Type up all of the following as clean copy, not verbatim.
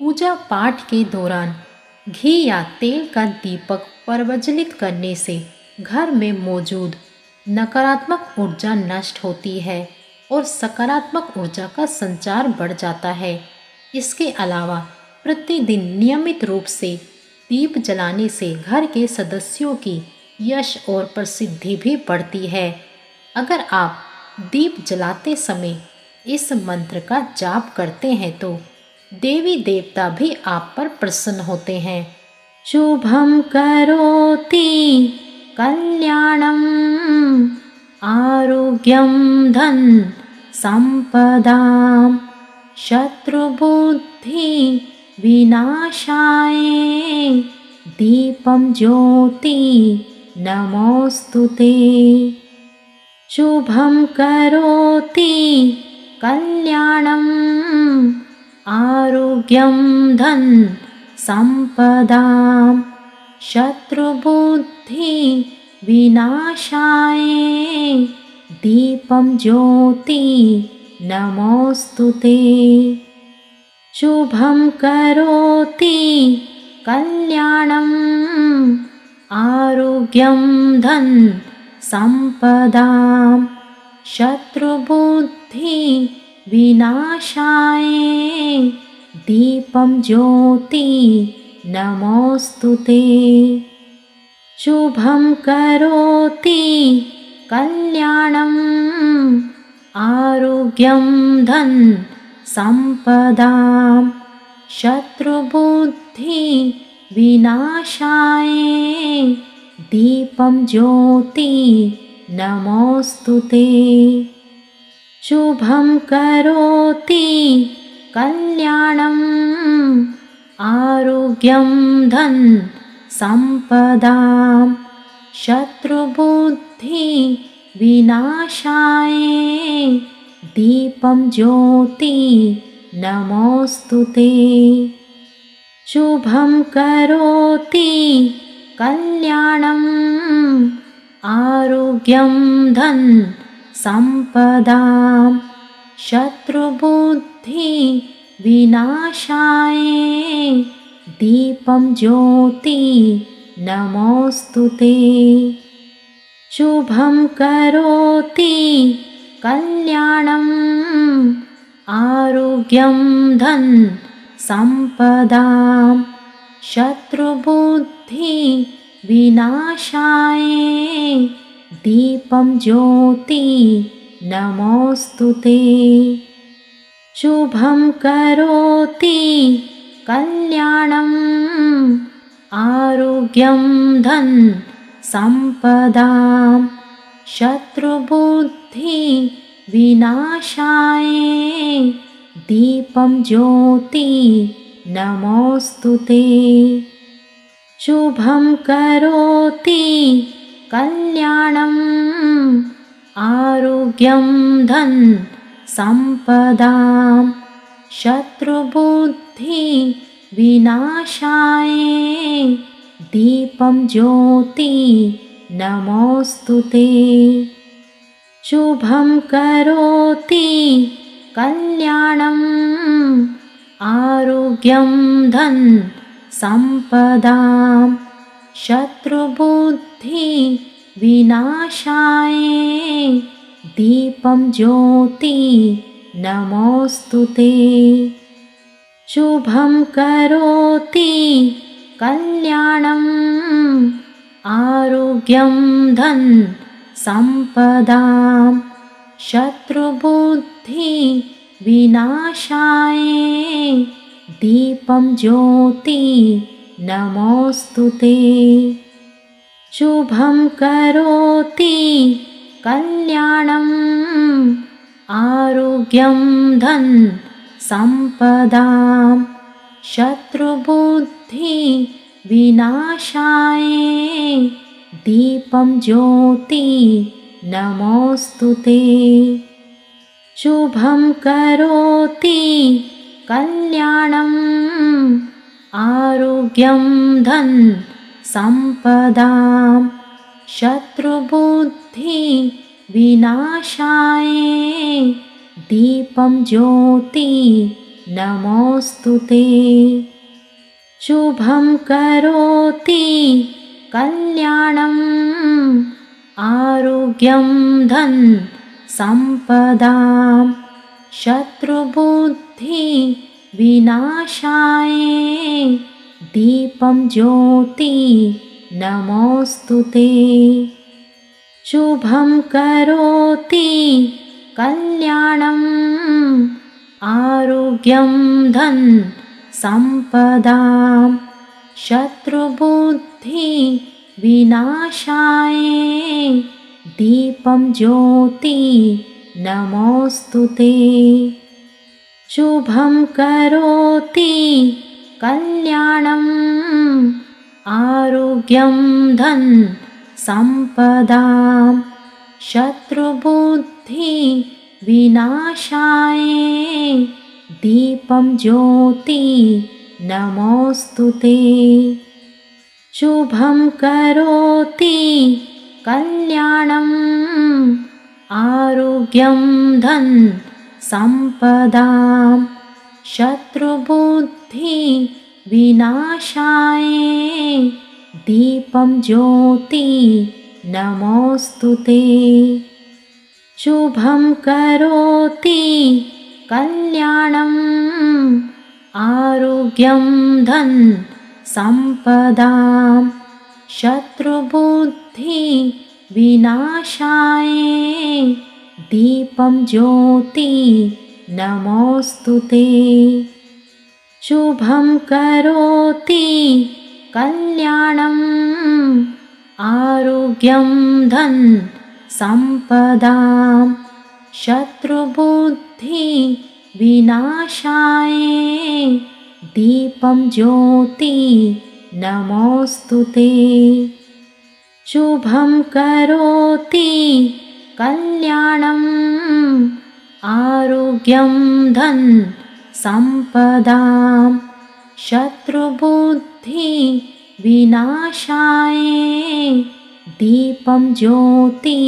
पूजा पाठ के दौरान घी या तेल का दीपक प्रज्वलित करने से घर में मौजूद नकारात्मक ऊर्जा नष्ट होती है और सकारात्मक ऊर्जा का संचार बढ़ जाता है। इसके अलावा प्रतिदिन नियमित रूप से दीप जलाने से घर के सदस्यों की यश और प्रसिद्धि भी बढ़ती है। अगर आप दीप जलाते समय इस मंत्र का जाप करते हैं तो देवी देवता भी आप पर प्रसन्न होते हैं। शुभम करोति कल्याणम आरोग्यम धन संपदाम शत्रुबुद्धि विनाशाय दीपम ज्योति नमोस्तुते। शुभम करोति कल्याणम आरोग्यम धन संपदाम शत्रुबुद्धि विनाशाय दीपम ज्योति नमोस्तुते। शुभम करोति कल्याणम आरोग्यम धन संपदाम शत्रुबुद्धि विनाशाय दीपम ज्योति नमोस्तुते। शुभम करोति कल्याणम आरोग्यम धन संपदाम शत्रुबुद्धि विनाशाय दीपम ज्योति नमोस्तुते। शुभम करोति कल्याणम आरोग्यम धन संपदाम शत्रुबुद्धि विनाशाय दीपम ज्योति नमोस्तुते। शुभम करोति कल्याणम आरोग्यम धन संपदाम शत्रुबुद्धि विनाशाय दीपम ज्योति नमोस्तुते। शुभम करोति कल्याणम आरोग्यम धन संपदाम शत्रुबुद्धि विनाशाय दीपम ज्योति नमोस्तुते। शुभम करोति कल्याणम आरोग्यम धन संपदाम शत्रुबुद्धि विनाशाय दीपम ज्योति नमोस्तुते। शुभम करोति कल्याणम आरोग्यम धन संपदाम शत्रुबुद्धि विनाशाय दीपम ज्योति नमोस्तुते। शुभम करोति कल्याणम आरोग्यम धन संपदाम शत्रुबुद्धि विनाशाय दीपम ज्योति नमोस्तुते। शुभम करोति कल्याणम आरोग्यम धन संपदाम शत्रुबुद्धि विनाशाय दीपम ज्योति नमोस्तुते। शुभम करोति कल्याणम आरोग्यम धन संपदाम शत्रुबुद्धि विनाशाय दीपम ज्योति नमोस्तुते। शुभम करोति कल्याणम आरोग्यम धन संपदाम शत्रुबुद्धि विनाशाय दीपम ज्योति नमोऽस्तुते। शुभं करोति कल्याणम् आरोग्यं धन सम्पदां शत्रुबुद्धि विनाशाय दीपं ज्योति नमोऽस्तुते। शुभं करोति कल्याणम् आरोग्यं धन सम्पदां शत्रुबुद्धि विनाशाय दीपं ज्योति नमोऽस्तुते। शुभं करोति कल्याणम् आरोग्यं धन सम्पदां शत्रुबुद्धि विनाशाय दीपं ज्योति नमोऽस्तुते। शुभं करोति कल्याणम् आरोग्यं धन सम्पदां शत्रुबुद्धि विनाशाय दीपं ज्योति नमोऽस्तुते। शुभं करोति कल्याणम् आरोग्यं धन सम्पदां शत्रुबुद्धि विनाशाय दीपं ज्योति नमोऽस्तुते। शुभं करोति कल्याणम् आरोग्यं धन सम्पदां शत्रुबुद्धि विनाशाय दीपं ज्योति नमोऽस्तुते। शुभं करोति कल्याणम् आरोग्यं धन सम्पदां शत्रुबुद्धि विनाशाय दीपं ज्योति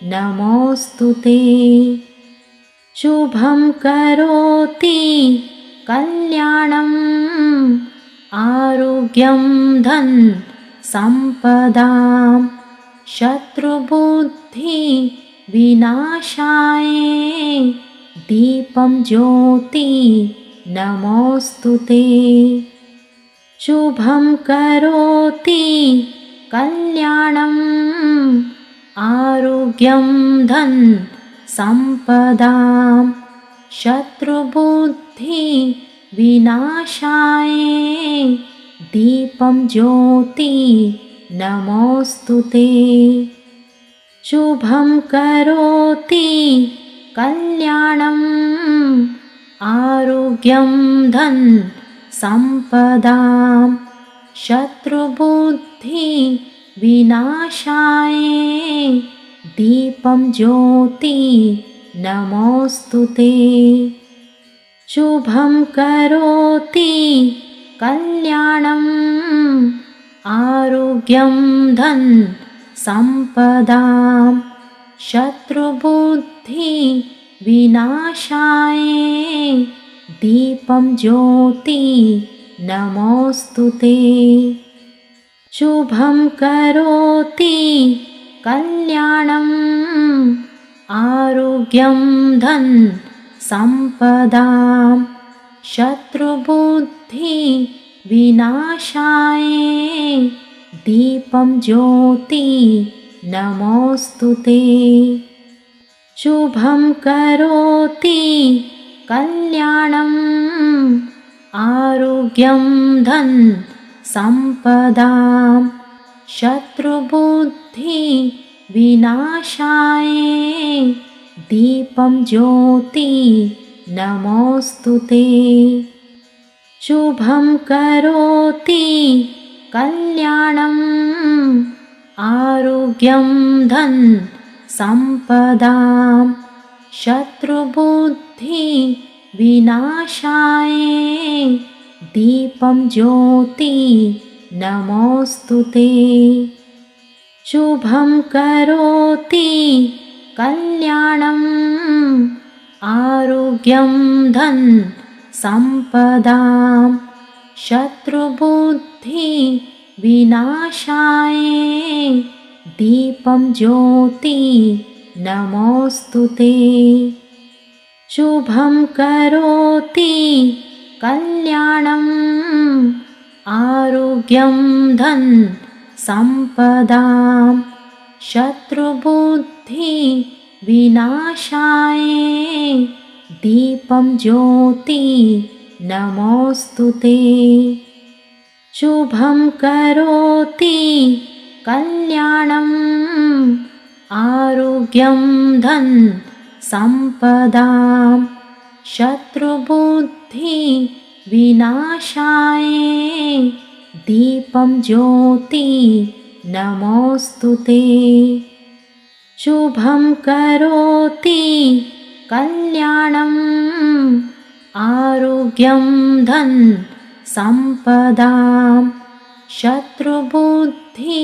नमोऽस्तुते। शुभं करोति कल्याणम् आरोग्यं धन सम्पदां शत्रुबुद्धि विनाशाय दीपं ज्योति नमोऽस्तुते। शुभं करोति कल्याणम् आरोग्यं धन सम्पदां शत्रुबुद्धि विनाशाय दीपं ज्योति नमोऽस्तुते। शुभं करोति कल्याणम् आरोग्यं धन सम्पदां शत्रुबुद्धि विनाशाय दीपं ज्योति नमोऽस्तुते। शुभं करोति कल्याणम् आरोग्यं धन सम्पदां शत्रुबुद्धि विनाशाय दीपं ज्योति नमोऽस्तुते। शुभं करोति कल्याणम् आरोग्यं धन सम्पदां शत्रुबुद्धि विनाशाय दीपं ज्योति नमोऽस्तुते। शुभं करोति कल्याणम् आरोग्यं धन सम्पदां शत्रुबुद्धि विनाशाय दीपं ज्योति नमोऽस्तुते। शुभं करोति कल्याणम् आरोग्यं धन सम्पदां शत्रुबुद्धि विनाशाय दीपं ज्योति नमोऽस्तुते। शुभं करोति कल्याणम् आरोग्यं धन संपदां शत्रुबुद्धि विनाशाय दीपं ज्योति नमोऽस्तुते। शुभं करोति कल्याणम् आरोग्यं धन संपदां शत्रुबुद्धि विनाशाय दीपं ज्योति नमोऽस्तुते। शुभं करोति कल्याणम् आरोग्यं धन संपदां शत्रुबुद्धि विनाशाय दीपं ज्योति नमोऽस्तुते। शुभं करोति कल्याणम् आरोग्यं धन संपदां शत्रुबुद्धि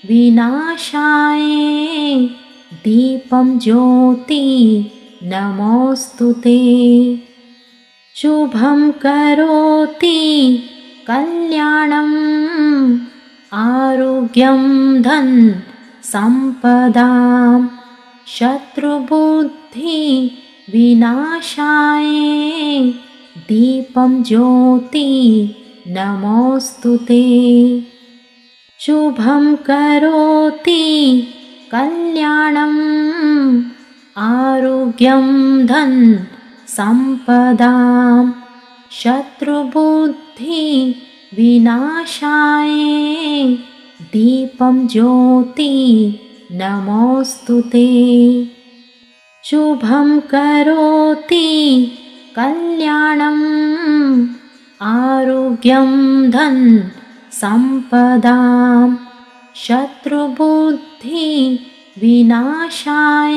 विनाशाय दीपं ज्योति नमोऽस्तुते। शुभं करोति कल्याणम् आरोग्यं धन संपदां शत्रुबुद्धि विनाशाय दीपं ज्योति नमोऽस्तुते। शुभं करोति कल्याणम् आरोग्यं धन संपदां शत्रुबुद्धि विनाशाय दीपं ज्योति नमोऽस्तुते। शुभं करोति कल्याणम् आरोग्यं धन संपदां शत्रुबुद्धि विनाशाय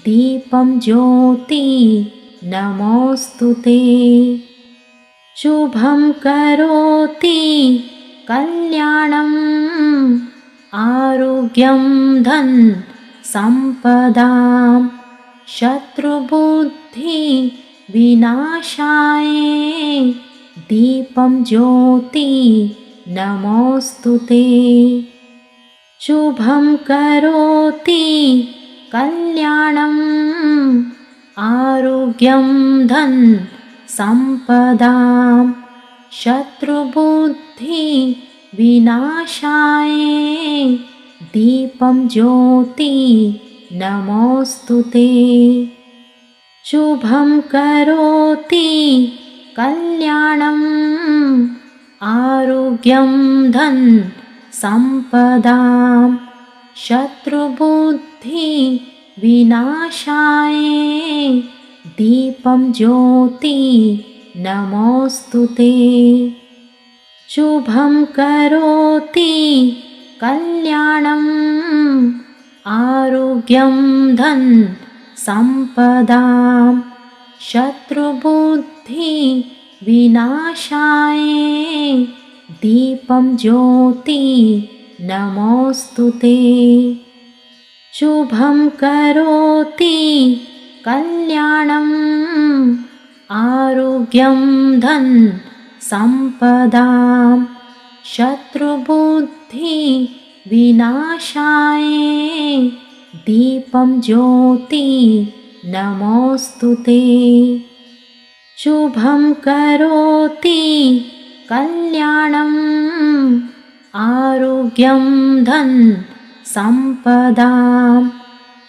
दीपं ज्योति नमोऽस्तुते। शुभं करोति कल्याणम् आरोग्यं धन संपदां शत्रुबुद्धि विनाशाय दीपं ज्योति नमोऽस्तुते। शुभं करोति कल्याणम् आरोग्यं धन संपदां शत्रुबुद्धि विनाशाय दीपं ज्योति नमोऽस्तुते। शुभं करोति कल्याणम् आरोग्यं धन संपदां शत्रुबुद्धि विनाशाय दीपं ज्योति नमोऽस्तुते। शुभं करोति कल्याणम् आरोग्यं धन संपदां शत्रुबुद्धि विनाशाय दीपं ज्योति नमोऽस्तुते। शुभं करोति कल्याणम् आरोग्यं धन संपदां शत्रुबुद्धि विनाशाय दीपं ज्योति नमोऽस्तुते। शुभं करोति कल्याणम् आरोग्यं धन संपदां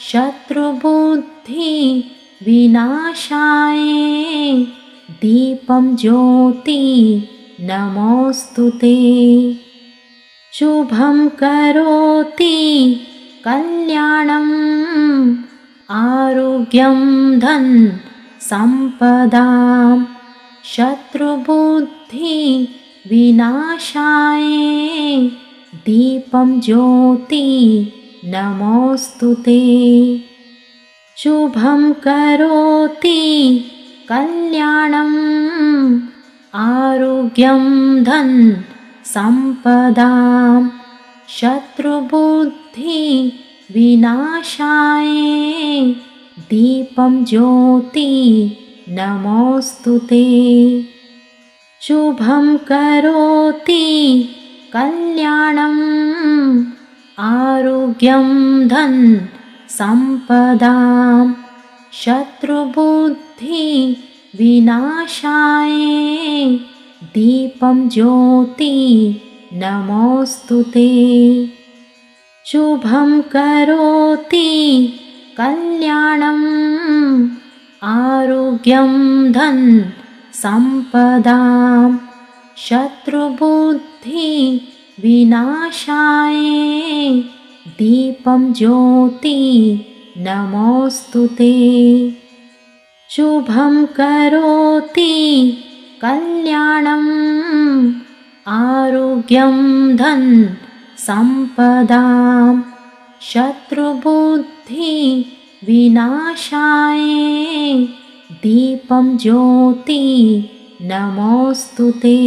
शत्रुबुद्धि विनाशाय दीपं ज्योति नमोऽस्तुते। शुभं करोति कल्याणम् आरोग्यं धन संपदां शत्रुबुद्धि विनाशाय दीपं ज्योति नमोऽस्तुते। शुभं करोति कल्याणम् आरोग्यं धन संपदां शत्रुबुद्धि विनाशाय दीपं ज्योति नमोऽस्तुते। शुभं करोति कल्याणम् आरोग्यं धन संपदां शत्रुबुद्धि विनाशाय दीपं ज्योति नमोऽस्तुते। शुभं करोति कल्याणम् आरोग्यं धन संपदां शत्रुबुद्धि विनाशाय दीपं ज्योति नमोऽस्तुते। शुभं करोति कल्याणम् आरोग्यं धन संपदां शत्रुबुद्धि विनाशाय दीपं ज्योति नमोऽस्तुते।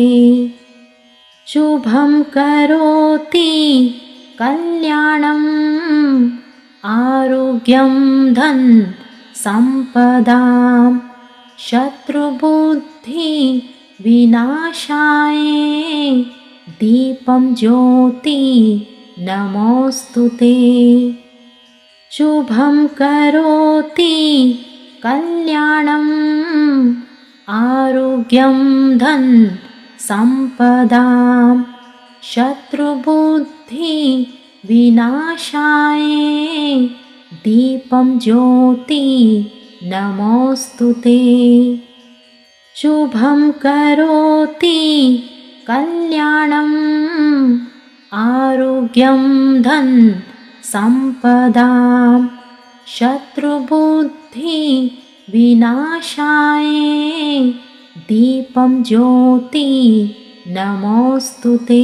शुभं करोति कल्याणम् आरोग्यं धन संपदां शत्रुबुद्धि विनाशाय दीपं ज्योति नमोऽस्तुते। शुभं करोति कल्याणम् आरोग्यं धन संपदां शत्रुबुद्धि विनाशाय दीपं ज्योति नमोऽस्तुते। शुभं करोति कल्याणम् आरोग्यं धन संपदां शत्रुबुद्धि विनाशाय दीपं ज्योति नमोऽस्तुते।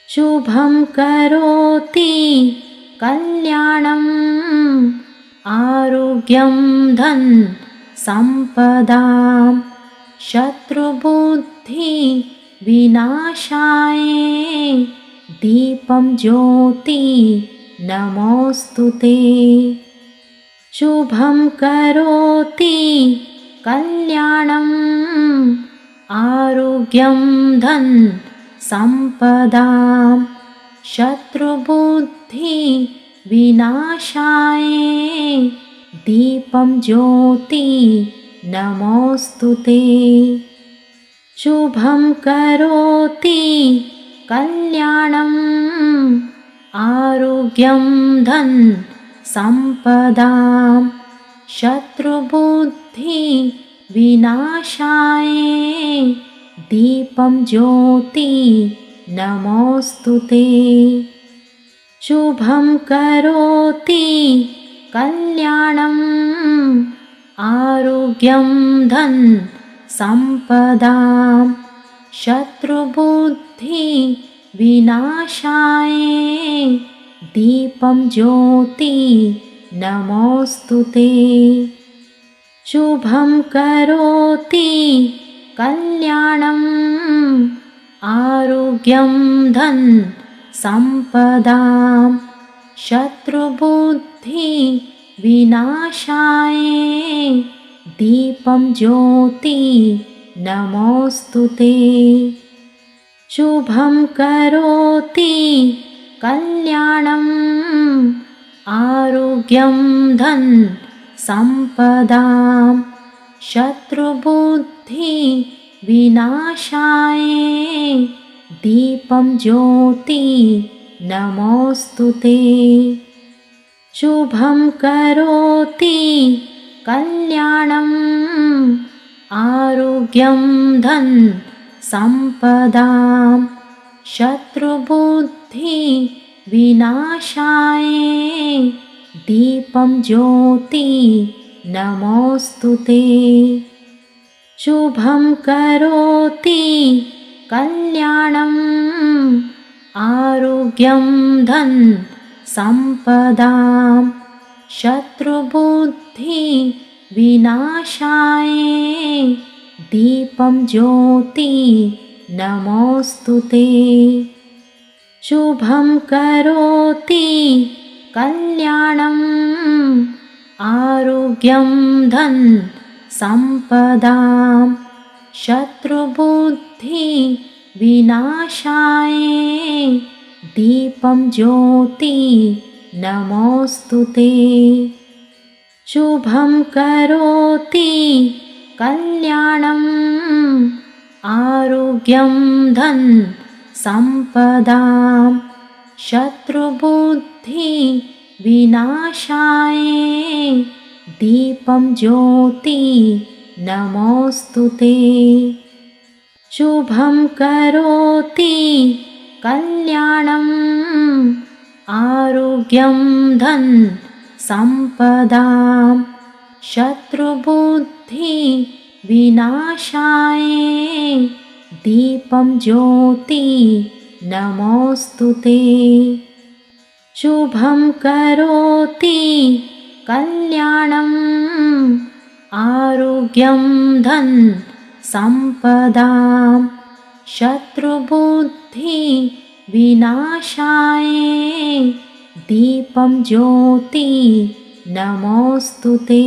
शुभं करोति कल्याणम् आरोग्यं धन संपदां शत्रुबुद्धि विनाशाय दीपं ज्योति नमोऽस्तुते। शुभं करोति कल्याणम् आरोग्यं धन संपदां शत्रुबुद्धि विनाशाय दीपं ज्योति नमोऽस्तुते। शुभं करोति कल्याणम् आरोग्यं धन संपदां शत्रुबुद्धि विनाशाय दीपं ज्योति नमोऽस्तुते। शुभं करोति कल्याणम् आरोग्यं धन संपदां शत्रुबुद्धि विनाशाय दीपं ज्योति नमोऽस्तुते। शुभं करोति कल्याणम् आरोग्यं धन संपदां शत्रुबुद्धि विनाशाय दीपं ज्योति नमोऽस्तुते। शुभं करोति कल्याणम् आरोग्यं धन संपदां शत्रुबुद्धि विनाशाय दीपं ज्योति नमोऽस्तुते। शुभं करोति कल्याणम् आरोग्यं धन संपदां शत्रुबुद्धि विनाशाय दीपं ज्योति नमोऽस्तुते। शुभं करोति कल्याणम् आरोग्यं धन संपदां शत्रुबुद्धि विनाशाय दीपं ज्योति नमोऽस्तुते। शुभं करोति कल्याणम् आरोग्यं धन सम्पदां शत्रुबुद्धि विनाशाय दीपं ज्योति नमोऽस्तुते। शुभं करोति कल्याणम् आरोग्यं धन सम्पदां शत्रुबुद्धि विनाशाय दीपं ज्योति नमोऽस्तुते। शुभं करोति कल्याणम् आरोग्यं धन सम्पदां शत्रुबुद्धि विनाशाय दीपं ज्योति नमोऽस्तुते। शुभं करोति कल्याणम् आरोग्यं धन सम्पदां शत्रुबुद्धि विनाशाय दीपं ज्योति नमोऽस्तुते।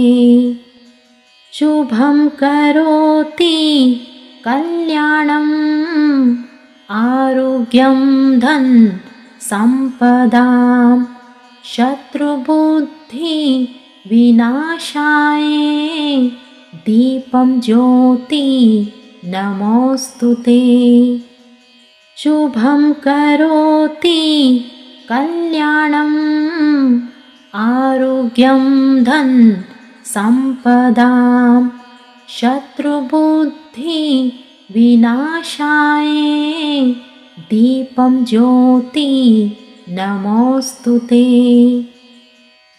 शुभं करोति कल्याणम् आरोग्यं धन सम्पदां शत्रुबुद्धि विनाशाय दीपं ज्योति नमोऽस्तुते। शुभं करोति कल्याणम् आरोग्यं धन सम्पदां शत्रुबुद्धि विनाशाय दीपं ज्योति नमोऽस्तुते।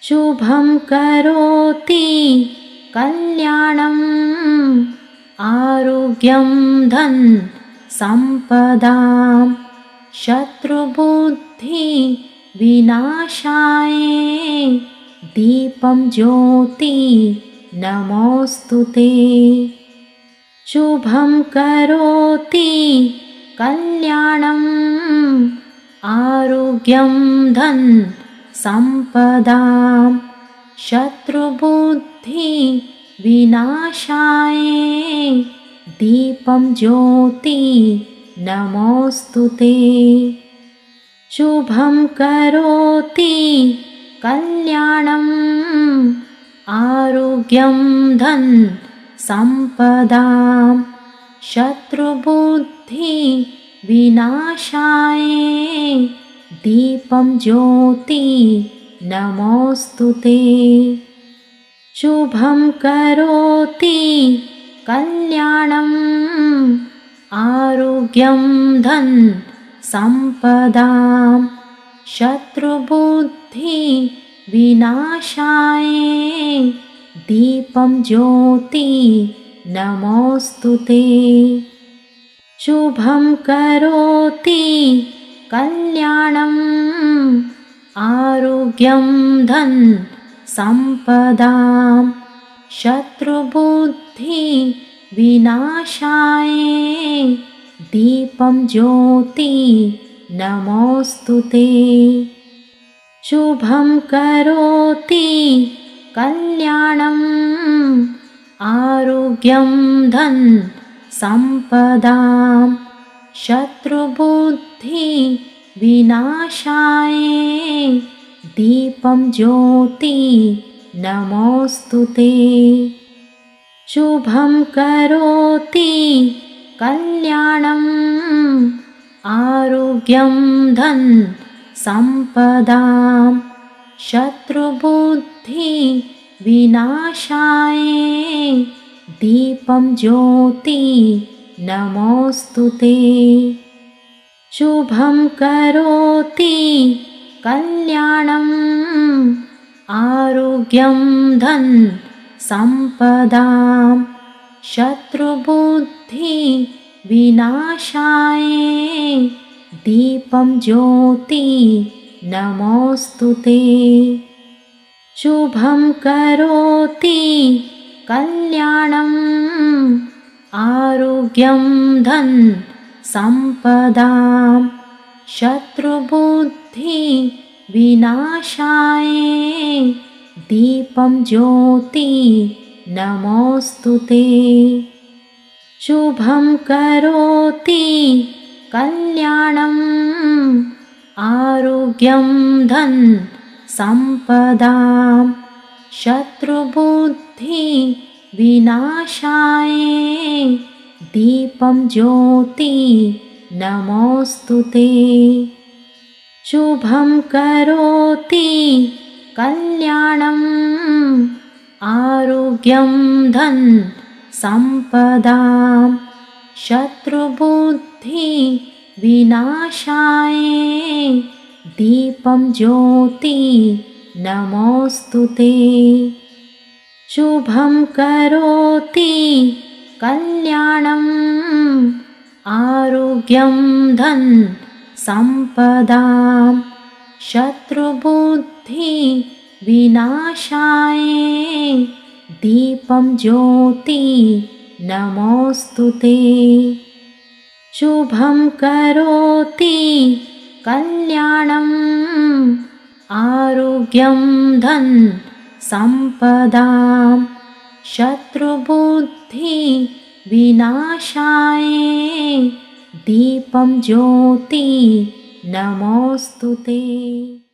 शुभं करोति कल्याणम् आरोग्यं धन सम्पदां शत्रुबुद्धि विनाशाय दीपं ज्योति नमोऽस्तुते। शुभं करोति कल्याणम् आरोग्यं धन सम्पदां शत्रुबुद्धि विनाशाय दीपं ज्योति नमोऽस्तुते। शुभं करोति कल्याणम् आरोग्यं धन सम्पदां शत्रुबुद्धि विनाशाय दीपं ज्योति नमोऽस्तुते। शुभं करोति कल्याणम् आरोग्यं धन सम्पदां शत्रुबुद्धि विनाशाय दीपं ज्योति नमोऽस्तुते। शुभं करोति कल्याणम् आरोग्यं धन सम्पदां शत्रुबुद्धि विनाशाय दीपं ज्योति नमोऽस्तुते। शुभं करोति कल्याणम् आरोग्यं धन सम्पदां शत्रुबुद्धि विनाशाय दीपं ज्योति नमोऽस्तुते। शुभं करोति कल्याणम् आरोग्यं धन सम्पदां शत्रुबुद्धि विनाशाय दीपं ज्योति नमोऽस्तुते। शुभं करोति कल्याणम् आरोग्यं धन सम्पदां शत्रुबुद्धि विनाशाय दीपं ज्योति नमोऽस्तुते। शुभं करोति कल्याणम् आरोग्यं धन सम्पदां शत्रुबुद्धि विनाशाय दीपं ज्योति नमोऽस्तु ते। शुभं करोति कल्याणम् आरोग्यं धन सम्पदां शत्रुबुद्धि विनाशाय दीपं ज्योति नमोऽस्तु ते। शुभं करोति कल्याणम् आरोग्यं धन सम्पदां शत्रुबुद्धि विनाशाय दीपं ज्योति नमोऽस्तु ते। शुभं करोति कल्याणम् आरोग्यं धन सम्पदां शत्रुबुद्धि विनाशाय दीपं ज्योति नमोऽस्तु ते। शुभं करोति कल्याणम् आरोग्यं धन सम्पदां शत्रुबुद्धि विनाशाय दीपं ज्योति नमोऽस्तु ते।